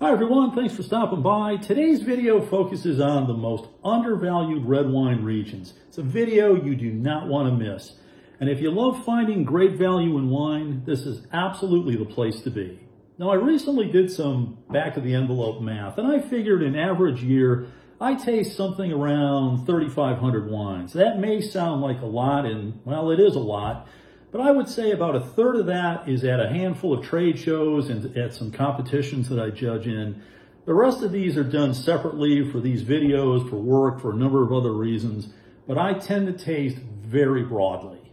Hi everyone, thanks for stopping by. Today's video focuses on the most undervalued red wine regions. It's a video you do not want to miss. And if you love finding great value in wine, this is absolutely the place to be. Now, I recently did some back of the envelope math, and I figured an average year I taste something around 3,500 wines. That may sound like a lot, and well, it is a lot. But I would say about a third of that is at a handful of trade shows and at some competitions that I judge in. The rest of these are done separately for these videos, for work, for a number of other reasons. But I tend to taste very broadly.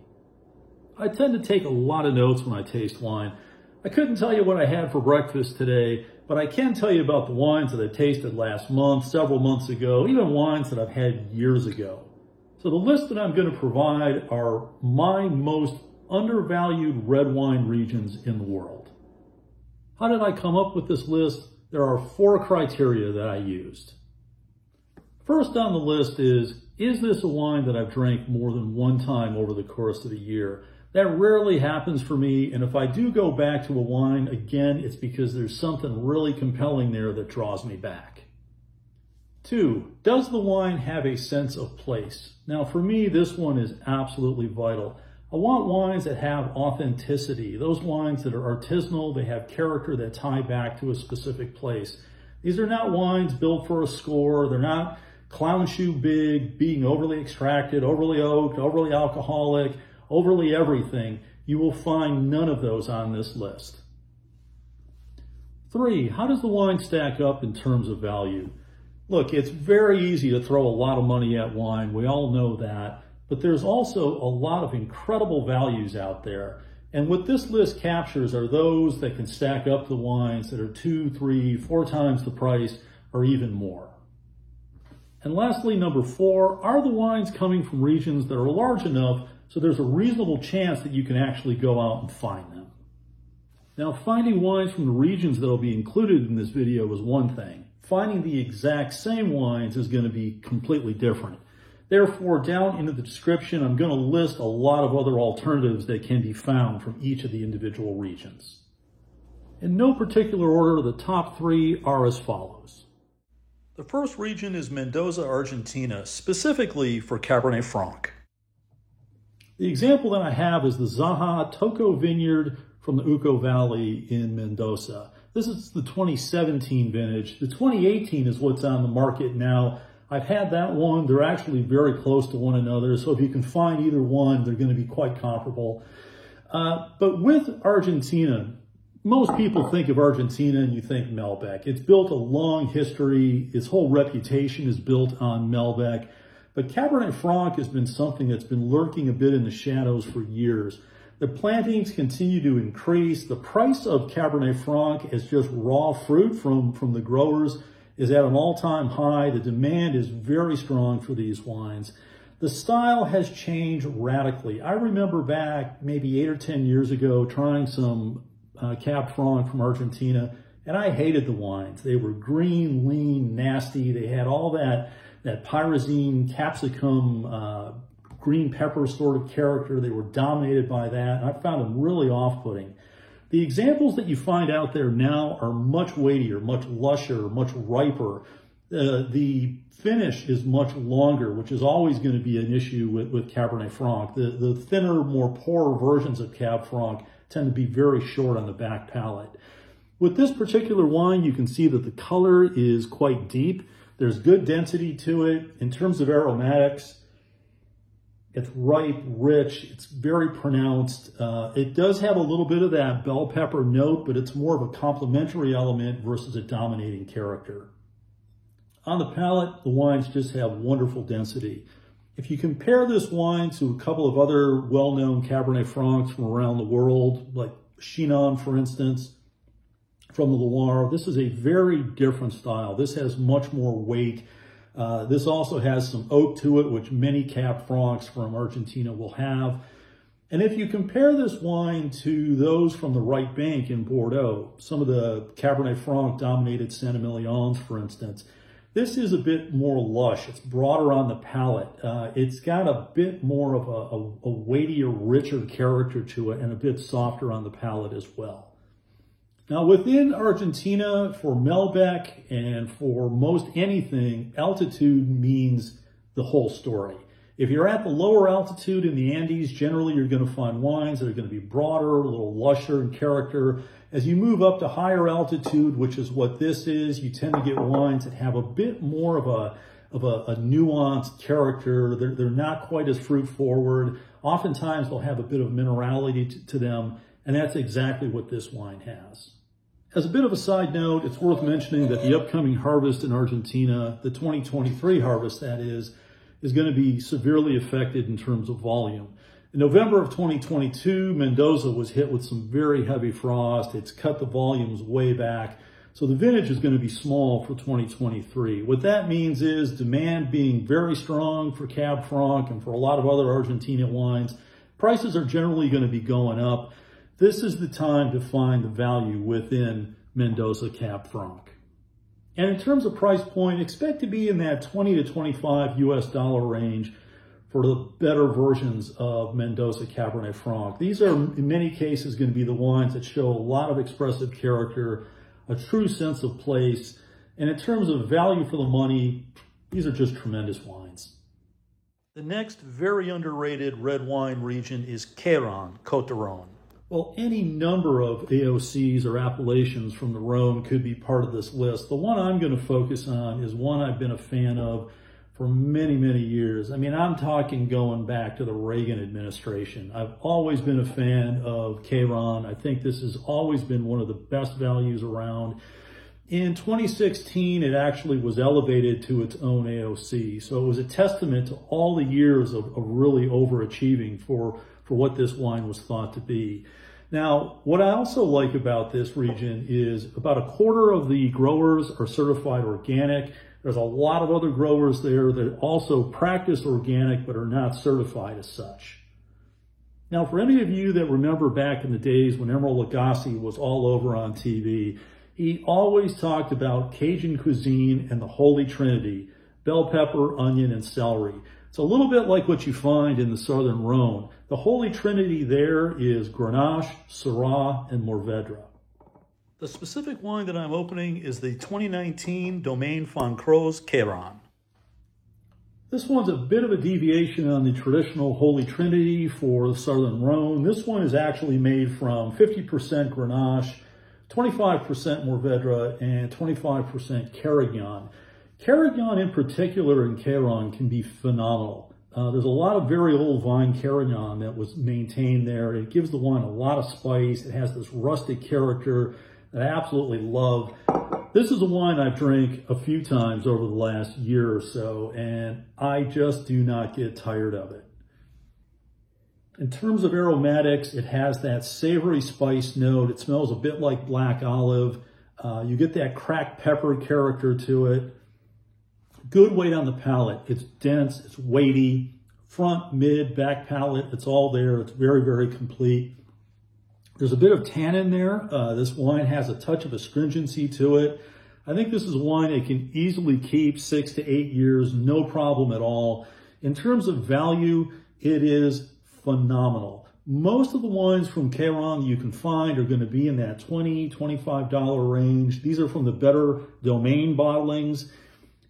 I tend to take a lot of notes when I taste wine. I couldn't tell you what I had for breakfast today, but I can tell you about the wines that I tasted last month, several months ago, even wines that I've had years ago. So the list that I'm going to provide are my most undervalued red wine regions in the world. How did I come up with this list? There are 4 criteria that I used. First on the list is this a wine that I've drank more than one time over the course of a year? That rarely happens for me, and if I do go back to a wine, again, it's because there's something really compelling there that draws me back. 2, does the wine have a sense of place? Now for me, this one is absolutely vital. I want wines that have authenticity, those wines that are artisanal, they have character that tie back to a specific place. These are not wines built for a score. They're not clown shoe big, being overly extracted, overly oaked, overly alcoholic, overly everything. You will find none of those on this list. 3, how does the wine stack up in terms of value? Look, it's very easy to throw a lot of money at wine. We all know that. But there's also a lot of incredible values out there. And what this list captures are those that can stack up to wines that are 2, 3, 4 times the price or even more. And lastly, number 4, are the wines coming from regions that are large enough so there's a reasonable chance that you can actually go out and find them? Now, finding wines from the regions that will be included in this video is one thing. Finding the exact same wines is going to be completely different. Therefore, down in the description, I'm going to list a lot of other alternatives that can be found from each of the individual regions. In no particular order, the top 3 are as follows. The first region is Mendoza, Argentina, specifically for Cabernet Franc. The example that I have is the Zaha Toco Vineyard from the Uco Valley in Mendoza. This is the 2017 vintage. The 2018 is what's on the market now. I've had that one. They're actually very close to one another. So if you can find either one, they're going to be quite comparable. But with Argentina, most people think of Argentina and you think Malbec. It's built a long history. Its whole reputation is built on Malbec. But Cabernet Franc has been something that's been lurking a bit in the shadows for years. The plantings continue to increase. The price of Cabernet Franc as just raw fruit from the growers is at an all-time high. The demand is very strong for these wines. The style has changed radically. I remember back maybe 8 or 10 years ago trying some Cab Franc from Argentina, and I hated the wines. They were green, lean, nasty. They had all that pyrazine, capsicum, green pepper sort of character. They were dominated by that, and I found them really off-putting. The examples that you find out there now are much weightier, much lusher, much riper. The finish is much longer, which is always going to be an issue with Cabernet Franc. The thinner, more poorer versions of Cab Franc tend to be very short on the back palate. With this particular wine, you can see that the color is quite deep. There's good density to it. In terms of aromatics, it's ripe, rich, it's very pronounced. It does have a little bit of that bell pepper note, but it's more of a complementary element versus a dominating character. On the palate, the wines just have wonderful density. If you compare this wine to a couple of other well-known Cabernet Francs from around the world, like Chinon, for instance, from the Loire, this is a very different style. This has much more weight. This also has some oak to it, which many Cab Francs from Argentina will have. And if you compare this wine to those from the right bank in Bordeaux, some of the Cabernet Franc dominated Saint-Emilions, for instance, this is a bit more lush. It's broader on the palate. It's got a bit more of a weightier, richer character to it and a bit softer on the palate as well. Now within Argentina, for Malbec and for most anything, altitude means the whole story. If you're at the lower altitude in the Andes, generally you're going to find wines that are going to be broader, a little lusher in character. As you move up to higher altitude, which is what this is, you tend to get wines that have a bit more of a nuanced character. They're not quite as fruit forward. Oftentimes they'll have a bit of minerality to them, and that's exactly what this wine has. As a bit of a side note, it's worth mentioning that the upcoming harvest in Argentina, the 2023 harvest that is going to be severely affected in terms of volume. In November of 2022, Mendoza was hit with some very heavy frost. It's cut the volumes way back. So the vintage is going to be small for 2023. What that means is demand being very strong for Cab Franc and for a lot of other Argentina wines, prices are generally going to be going up. This is the time to find the value within Mendoza Cab Franc. And in terms of price point, expect to be in that 20 to 25 US dollar range for the better versions of Mendoza Cabernet Franc. These are, in many cases, going to be the wines that show a lot of expressive character, a true sense of place. And in terms of value for the money, these are just tremendous wines. The next very underrated red wine region is Queyron, Côte d'Aron. Well, any number of AOCs or appellations from the Rhone could be part of this list. The one I'm going to focus on is one I've been a fan of for many, many years. I mean, I'm talking going back to the Reagan administration. I've always been a fan of Queyron. I think this has always been one of the best values around. In 2016, it actually was elevated to its own AOC. So it was a testament to all the years of really overachieving for what this wine was thought to be. Now, what I also like about this region is about a quarter of the growers are certified organic. There's a lot of other growers there that also practice organic but are not certified as such. Now, for any of you that remember back in the days when Emeril Lagasse was all over on TV, he always talked about Cajun cuisine and the Holy Trinity, bell pepper, onion, and celery. It's a little bit like what you find in the Southern Rhone. The Holy Trinity there is Grenache, Syrah, and Mourvedre. The specific wine that I'm opening is the 2019 Domaine Foncrose Queyron. This one's a bit of a deviation on the traditional Holy Trinity for the Southern Rhone. This one is actually made from 50% Grenache, 25% Mourvedre, and 25% Carignan. Carignan in particular in Queyron can be phenomenal. There's a lot of very old vine Carignan that was maintained there. It gives the wine a lot of spice. It has this rustic character that I absolutely love. This is a wine I've drank a few times over the last year or so, and I just do not get tired of it. In terms of aromatics, it has that savory spice note. It smells a bit like black olive. You get that cracked pepper character to it. Good weight on the palate. It's dense, it's weighty, front, mid, back palate, it's all there. It's very, very complete. There's a bit of tannin there. This wine has a touch of astringency to it. I think this is a wine that can easily keep 6 to 8 years, no problem at all. In terms of value, it is phenomenal. Most of the wines from Queyron you can find are going to be in that $20, $25 range. These are from the better Domaine bottlings.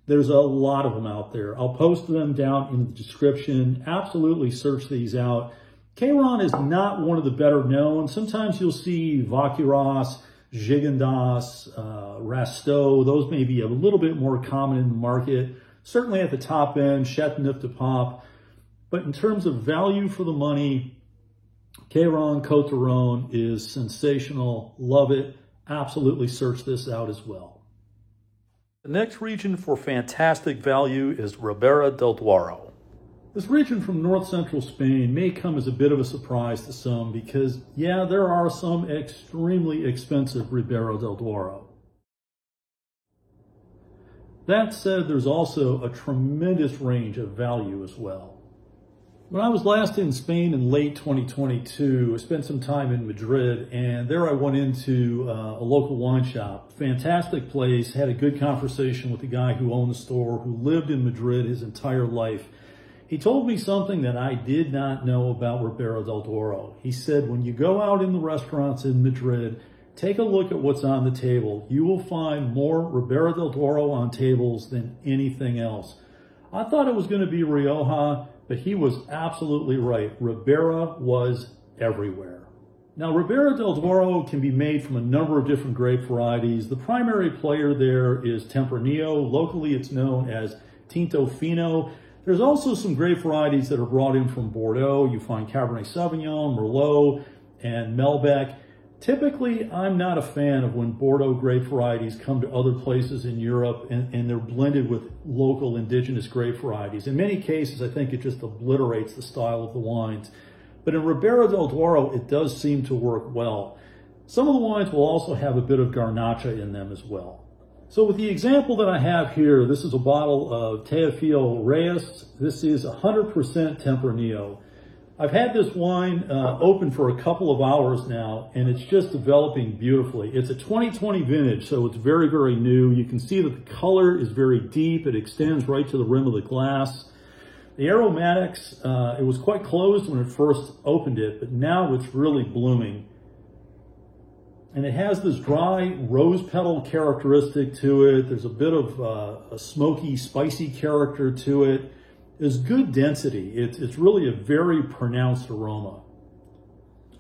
There's a lot of them out there. I'll post them down in the description. Absolutely search these out. Queyron is not one of the better known. Sometimes you'll see Vauqueyras, Gigondas, Rasteau. Those may be a little bit more common in the market. Certainly at the top end, Châteauneuf-du-Pape. But in terms of value for the money, Queyron Côte d'Aron is sensational. Love it. Absolutely search this out as well. The next region for fantastic value is Ribera del Duero. This region from north-central Spain may come as a bit of a surprise to some because, yeah, there are some extremely expensive Ribera del Duero. That said, there's also a tremendous range of value as well. When I was last in Spain in late 2022, I spent some time in Madrid, and there I went into a local wine shop. Fantastic place, had a good conversation with the guy who owned the store, who lived in Madrid his entire life. He told me something that I did not know about Ribera del Duero. He said, when you go out in the restaurants in Madrid, take a look at what's on the table. You will find more Ribera del Duero on tables than anything else. I thought it was going to be Rioja, but he was absolutely right. Ribera was everywhere. Now, Ribera del Duero can be made from a number of different grape varieties. The primary player there is Tempranillo. Locally, it's known as Tinto Fino. There's also some grape varieties that are brought in from Bordeaux. You find Cabernet Sauvignon, Merlot, and Malbec. Typically, I'm not a fan of when Bordeaux grape varieties come to other places in Europe and they're blended with local indigenous grape varieties. In many cases, I think it just obliterates the style of the wines. But in Ribera del Duero, it does seem to work well. Some of the wines will also have a bit of Garnacha in them as well. So with the example that I have here, this is a bottle of Teofillo Reyes. This is 100% Tempranillo. I've had this wine open for a couple of hours now, and it's just developing beautifully. It's a 2020 vintage, so it's very, very new. You can see that the color is very deep. It extends right to the rim of the glass. The aromatics, it was quite closed when it first opened it, but now it's really blooming. And it has this dry rose petal characteristic to it. There's a bit of a smoky, spicy character to it. There's good density. It's really a very pronounced aroma.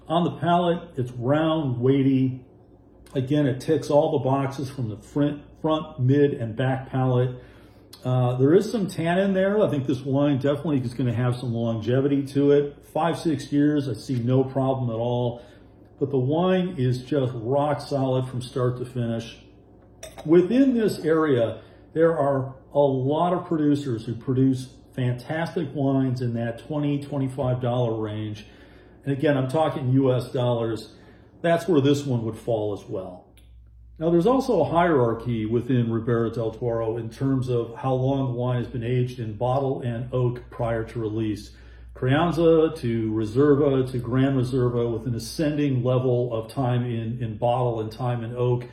On the palate, it's round, weighty. Again, it ticks all the boxes from the front, mid, and back palate. There is some tannin there. I think this wine definitely is going to have some longevity to it. 5-6 years, I see no problem at all. But the wine is just rock solid from start to finish. Within this area, there are a lot of producers who produce fantastic wines in that $20, $25 range. And again, I'm talking US dollars. That's where this one would fall as well. Now, there's also a hierarchy within Ribera del Duero in terms of how long the wine has been aged in bottle and oak prior to release. Crianza to Reserva to Gran Reserva with an ascending level of time in bottle and time in oak.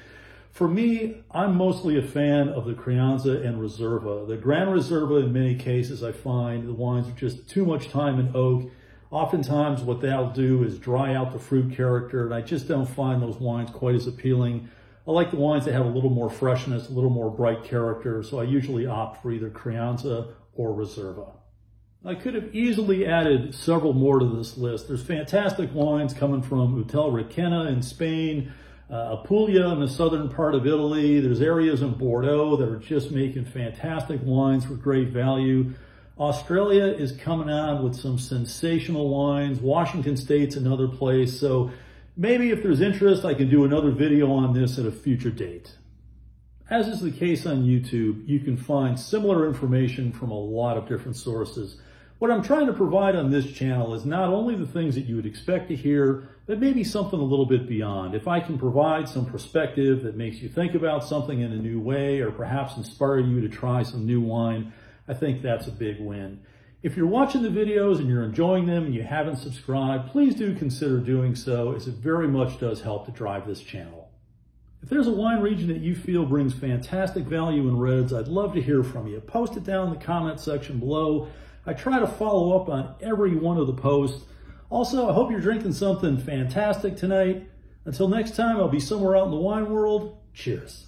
For me, I'm mostly a fan of the Crianza and Reserva. The Gran Reserva, in many cases, I find the wines are just too much time in oak. Oftentimes, what they'll do is dry out the fruit character, and I just don't find those wines quite as appealing. I like the wines that have a little more freshness, a little more bright character, so I usually opt for either Crianza or Reserva. I could have easily added several more to this list. There's fantastic wines coming from Hotel Requena in Spain, Apulia in the southern part of Italy. There's areas in Bordeaux that are just making fantastic wines for great value. Australia is coming on with some sensational wines. Washington State's another place. So maybe if there's interest, I can do another video on this at a future date. As is the case on YouTube, you can find similar information from a lot of different sources. What I'm trying to provide on this channel is not only the things that you would expect to hear, but maybe something a little bit beyond. If I can provide some perspective that makes you think about something in a new way, or perhaps inspire you to try some new wine, I think that's a big win. If you're watching the videos and you're enjoying them and you haven't subscribed, please do consider doing so, as it very much does help to drive this channel. If there's a wine region that you feel brings fantastic value in reds, I'd love to hear from you. Post it down in the comment section below. I try to follow up on every one of the posts. Also, I hope you're drinking something fantastic tonight. Until next time, I'll be somewhere out in the wine world. Cheers.